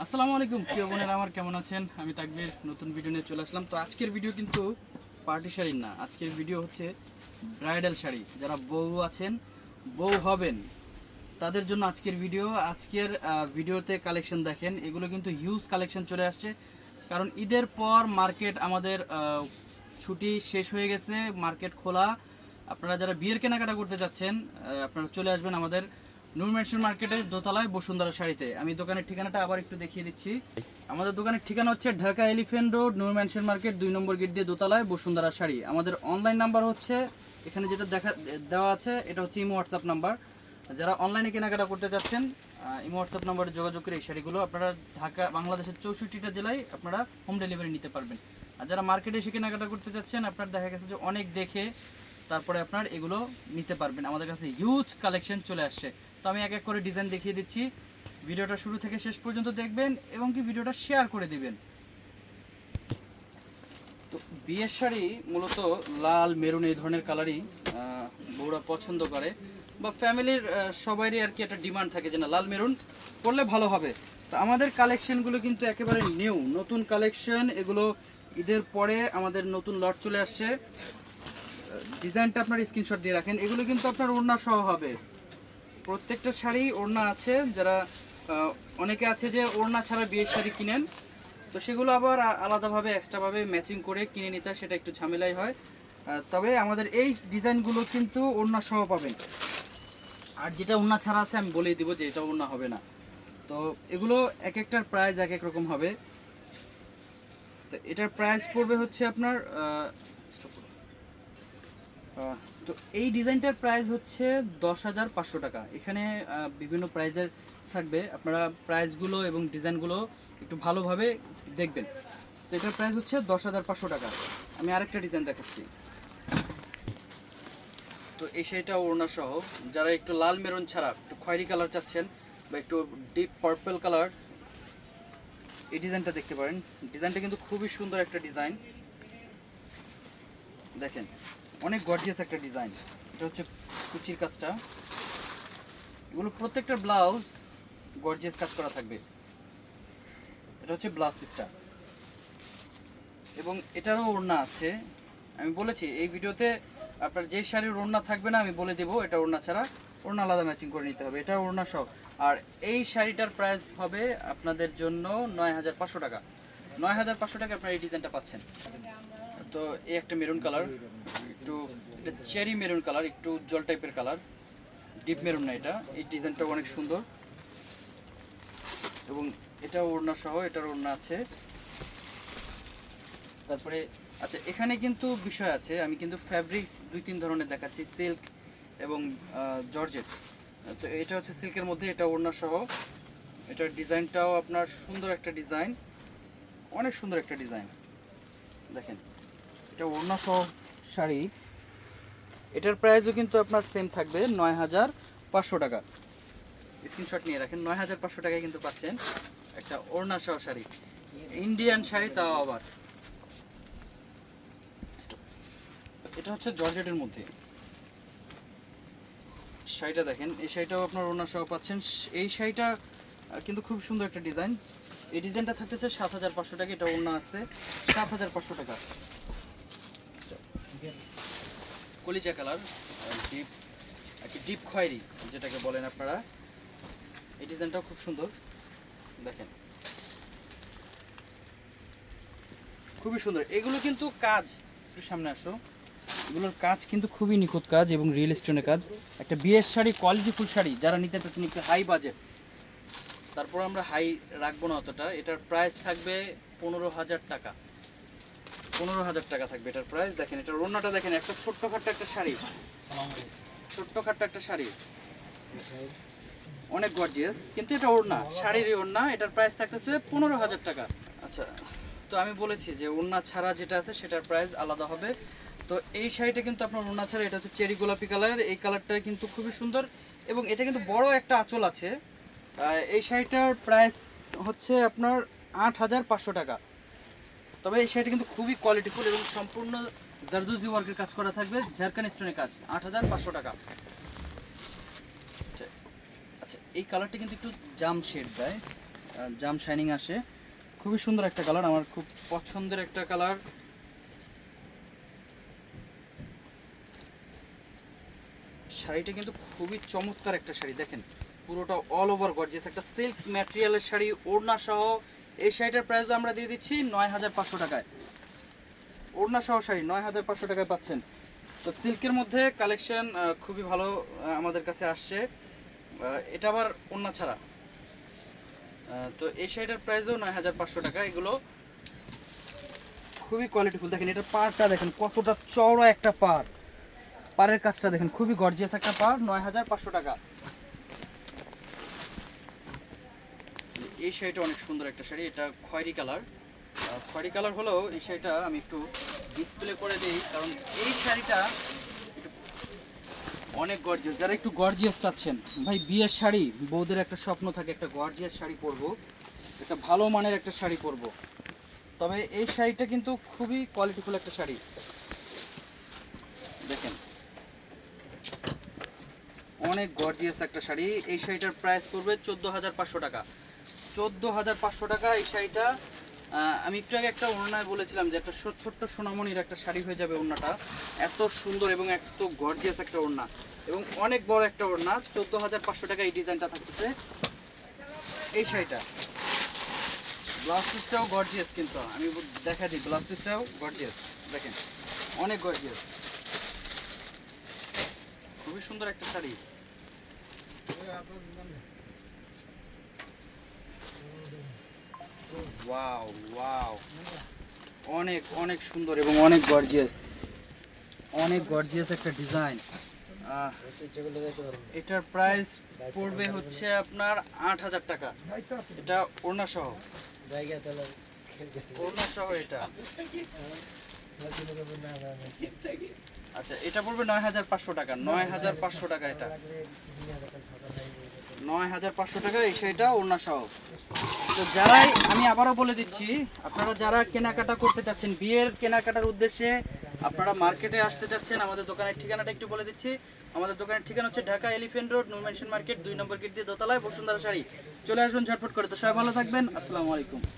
আসসালামু আলাইকুম প্রিয় বোনেরা, আমার কেমন আছেন? আমি তাকবীর নতুন ভিডিও নিয়ে চলে আসলাম। তো আজকের ভিডিও কিন্তু পার্টি শাড়ির না, আজকের ভিডিও হচ্ছে ব্রাইডাল শাড়ি। যারা বউ আছেন, বউ হবেন, তাদের জন্য আজকের ভিডিও। আজকের ভিডিওতে কালেকশন দেখেন, এগুলো কিন্তু হিউজ কালেকশন চলে আসছে। কারণ ঈদের পর মার্কেট আমাদের ছুটি শেষ হয়ে গেছে, মার্কেট খোলা। আপনারা যারা বিয়ের কেনাকাটা করতে যাচ্ছেন, আপনারা চলে আসবেন আমাদের নূর ম্যানশন মার্কেটের দোতলায় বসুন্ধরা শাড়িতে। আমি দোকানের ঠিকানাটা আবার একটু দেখিয়ে দিচ্ছি। আমাদের দোকানের ঠিকানা হচ্ছে ঢাকা এলিফ্যান্ট রোড, নূর ম্যানশন মার্কেট 2 নম্বর গেট দিয়ে দোতলায় বসুন্ধরা শাড়ি। আমাদের অনলাইন নাম্বার হচ্ছে এখানে যেটা দেওয়া আছে, এটা হচ্ছে ইমো হোয়াটসঅ্যাপ নাম্বার। যারা অনলাইনে কেনাকাটা করতে যাচ্ছেন, ইমো হোয়াটসঅ্যাপ নাম্বারে যোগাযোগ করে এই শাড়িগুলো আপনারা ঢাকা, বাংলাদেশের 64টা জেলায় আপনারা হোম ডেলিভারি নিতে পারবেন। আর যারা মার্কেটে এসে কেনাকাটা করতে যাচ্ছেন, আপনার দেখা গেছে যে অনেক দেখে তারপরে আপনার এগুলো নিতে পারবেন। আমাদের কাছে হিউজ কালেকশন চলে আসছে। তো আমি এক এক করে ডিজাইন দেখিয়ে দিচ্ছি। ভিডিওটা শুরু থেকে শেষ পর্যন্ত দেখবেন এবং কি ভিডিওটা শেয়ার করে দিবেন। তো বিয়ের শাড়ি মূলত লাল, মেরুন এই ধরনের কালারই বউরা পছন্দ করে, বা ফ্যামিলির সবারই আর কি একটা ডিমান্ড থাকে যে না, লাল মেরুন পরলে ভালো হবে। তো আমাদের কালেকশনগুলো কিন্তু একেবারে নিউ, নতুন কালেকশন। এগুলো ঈদের পরে আমাদের নতুন লট চলে আসছে। ডিজাইনটা আপনার স্ক্রিনশট দিয়ে রাখেন। এগুলো কিন্তু আপনার ওড়না সহ হবে, প্রত্যেকটা শাড়ি ওড়না আছে। যারা অনেকে আছে যে ওড়না ছাড়া বিয়ের শাড়ি কিনেন, তো সেগুলো আবার আলাদাভাবে এক্সট্রাভাবে ম্যাচিং করে কিনে নিতে হয়, সেটা একটু ঝামেলাই হয়। তবে আমাদের এই ডিজাইনগুলো কিন্তু ওড়না সহ পাবেন। আর যেটা ওড়না ছাড়া আছে আমি বলেই দিব যে এটা ওড়না হবে না। তো এগুলো এক একটার প্রাইস এক এক রকম হবে। তো এটার প্রাইস পড়বে হচ্ছে আপনার তো এই ডিজাইনটার প্রাইস হচ্ছে 10,500 টাকা। এখানে বিভিন্ন প্রাইজের থাকবে, আপনারা প্রাইসগুলো এবং ডিজাইনগুলো একটু ভালোভাবে দেখবেন। তো এটার প্রাইস হচ্ছে 10,500 টাকা। আমি আরেকটা ডিজাইন দেখাচ্ছি। তো এই শাড়িটা ওড়না সহ, যারা একটু লাল মেরুন ছাড়া একটু খয়েরি কালার চাচ্ছেন বা একটু ডিপ পার্পল কালার, এই ডিজাইনটা দেখতে পারেন। ডিজাইনটা কিন্তু খুবই সুন্দর একটা ডিজাইন, দেখেন অনেক গর্জিয়াস একটা ডিজাইন। এটা হচ্ছে কুচির কাজটা, এগুলো প্রত্যেকটা ব্লাউজ গর্জিয়াস কাজ করা থাকবে। এটা হচ্ছে ব্লাউজ পিসটা এবং এটারও ওড়না আছে। আমি বলেছি এই ভিডিওতে আপনার যে শাড়ির ওড়না থাকবে না আমি বলে দেবো, এটা ওড়না ছাড়া, ওড়না আলাদা ম্যাচিং করে নিতে হবে। এটা ওড়না সহ। আর এই শাড়িটার প্রাইস হবে আপনাদের জন্য 9,500 টাকা। 9,500 টাকা আপনার এই ডিজাইনটা পাচ্ছেন। তো এই একটা মেরুন কালার, একটু এটা চেরি মেরুন কালার, একটু উজ্জ্বল টাইপের কালার, ডিপ মেরুন না এটা। এই ডিজাইনটা অনেক সুন্দর এবং এটা ওড়না সহ, এটার ওড়না আছে। তারপরে আচ্ছা, এখানে কিন্তু বিষয় আছে, আমি কিন্তু ফ্যাব্রিক্স 2-3 ধরনের দেখাচ্ছি, সিল্ক এবং জর্জেট। তো এটা হচ্ছে সিল্কের মধ্যে, এটা ওড়না সহ। এটার ডিজাইনটাও আপনার সুন্দর একটা ডিজাইন, অনেক সুন্দর একটা ডিজাইন। দেখেন এটা ওড়না সহ শাড়ি। এটার প্রাইসও কিন্তু আপনার সেম থাকবে 9,500 টাকা। স্ক্রিনশট নিয়ে রাখেন, 9,500 টাকায় কিন্তু পাচ্ছেন একটা ওড়না সহ শাড়ি, ইন্ডিয়ান শাড়ি, তাও আবার। এটা হচ্ছে জর্জেটের মধ্যে শাড়িটা, দেখেন এই শাড়িটাও আপনার ওড়না সহ পাচ্ছেন। এই শাড়িটা কিন্তু খুব সুন্দর একটা ডিজাইন। এই ডিজাইনটা থাকতেছে 7,500 টাকা। এটা ওড়না আছে 7,500 টাকা। কলিজা কালার, ডিপ আর কি, ডিপ খয়েরি যেটাকে বলেন আপনারা। এই ডিজাইনটাও খুব সুন্দর, দেখেন খুবই সুন্দর। এগুলো কিন্তু কাজ, একটু সামনে আসো, এগুলোর কাজ কিন্তু খুবই নিখুঁত কাজ এবং রিয়েল স্টোনের কাজ। একটা বিয়ের শাড়ি, কোয়ালিটিফুল শাড়ি যারা নিতে চাচ্ছেন একটু হাই বাজেট, তারপর আমরা হাই রাখবো না অতটা। এটার প্রাইস থাকবে 15,000 টাকা। 15,000 টাকা থাকবে এটার প্রাইস। দেখেন এটার ওড়নাটা দেখেন, একটা ছোট্টখাট্ট একটা শাড়ি, ছোট্টখাট্ট একটা শাড়ি, অনেক গর্জিয়াস। কিন্তু এটা ওড়না, শাড়িরই ওড়না। এটার প্রাইস থাকতেছে 15,000 টাকা। আচ্ছা, তো আমি বলেছি যে ওড়না ছাড়া যেটা আছে সেটার প্রাইস আলাদা হবে। তো এই শাড়িটা কিন্তু আপনার ওড়না ছাড়া, এটা হচ্ছে চেরি গোলাপি কালার। এই কালারটা কিন্তু খুবই সুন্দর এবং এটা কিন্তু বড় একটা আঁচল আছে। এই শাড়িটার প্রাইস হচ্ছে আপনার 8,500 টাকা। তবে এই শাড়িটা কিন্তু খুবই কোয়ালিটিফুল এবং সম্পূর্ণ জারদুজি ওয়ার্কের কাজ করা থাকবে, ঝাড়খান স্টোনের কাজ। 8,500 টাকা। আচ্ছা, এই কালারটা কিন্তু একটু জাম শেড দেয়, জাম শাইনিং আসে। খুবই সুন্দর একটা কালার, আমার খুব পছন্দের একটা কালার। শাড়িটা কিন্তু খুবই চমৎকার একটা শাড়ি, দেখেন পুরোটা অল ওভার গর্জিয়াস একটা সিল্ক ম্যাটেরিয়ালের শাড়ি, ওড়না সহ। এই শাড়িটার প্রাইস আমরা দিয়ে দিচ্ছি ৯,৫০০ টাকায়। ওড়না সহ শাড়ি ৯,৫০০ টাকায় পাচ্ছেন। তো সিল্কের মধ্যে কালেকশন খুবই ভালো আমাদের কাছে আসছে। এটা আবার ওড়না ছাড়া। তো এই শাড়িটার প্রাইসও ৯,৫০০ টাকা। এগুলো খুবই কোয়ালিটিফুল, দেখেন এটার পাড়টা দেখেন কতটা চওড়া একটা পাড়, পাড়ের কাজটা দেখেন খুবই গর্জিয়াস একটা পাড়। ৯,৫০০ টাকা। এই শাড়িটা অনেক সুন্দর একটা শাড়ি, এটা খয়েরি কালার। খয়েরি কালার হলেও এই শাড়িটা আমি একটু ডিসপ্লে করে দিই, কারণ এই শাড়িটা অনেক গর্জিয়াস। যারা একটু গর্জিয়াস চাচ্ছেন, ভাই বিয়ের শাড়ি বউদের একটা স্বপ্ন থাকে একটা গর্জিয়াস শাড়ি পরবো, একটা ভালো মানের একটা শাড়ি পরবো। তবে এই শাড়িটা কিন্তু খুবই কোয়ালিটিফুল একটা শাড়ি, দেখেন অনেক গর্জিয়াস একটা শাড়ি। এই শাড়িটার প্রাইস পড়বে ১৪,৫০০ টাকা। ১৪,৫০০ টাকা এই শাড়িটা। আমি একটু আগে একটা ওড়নায় বলেছিলাম যে একটা ছোট্ট সোনামণির একটা শাড়ি হয়ে যাবে ওড়নাটা, এত সুন্দর এবং এত গর্জিয়াস একটা ওড়না এবং অনেক বড় একটা ওড়না। ১৪,৫০০ টাকা এই ডিজাইনটা থাকতেছে এই শাড়িটা। ব্লাউজ পিসটাও গর্জিয়াস, কিন্তু আমি দেখা দিই ব্লাউজ পিসটাও গর্জিয়াস, দেখেন অনেক গর্জিয়াস, খুবই সুন্দর একটা শাড়ি। ওয়াও ওয়াও, অনেক অনেক সুন্দর এবং অনেক গর্জিয়াস, অনেক গর্জিয়াস একটা ডিজাইন। এটার প্রাইস পড়বে হচ্ছে আপনার ৮,০০০ টাকা। এটা ওড়না সহ, ওড়না সহ এটা। আচ্ছা এটা পড়বে ৯,৫০০ টাকা। ৯,৫০০ টাকা এটা, ৯,৫০০ টাকা এই শাড়িটা ওড়না সহ। তো যারাই, আমি আবারও বলে দিচ্ছি, আপনারা যারা কেনাকাটা করতে চাচ্ছেন বিয়ের কেনাকাটার উদ্দেশ্যে, আপনারা মার্কেটে আসতে চাচ্ছেন, আমাদের দোকানের ঠিকানাটা একটু বলে দিচ্ছি। আমাদের দোকানের ঠিকানা হচ্ছে ঢাকা এলিফ্যান্ট রোড, নূর মেনশন মার্কেট ২ নম্বর গেট দিয়ে দোতলায়, বসুন্ধরা শাড়ি। চলে আসবেন ঝটফট করে। তো সবাই ভালো থাকবেন, আসসালামু আলাইকুম।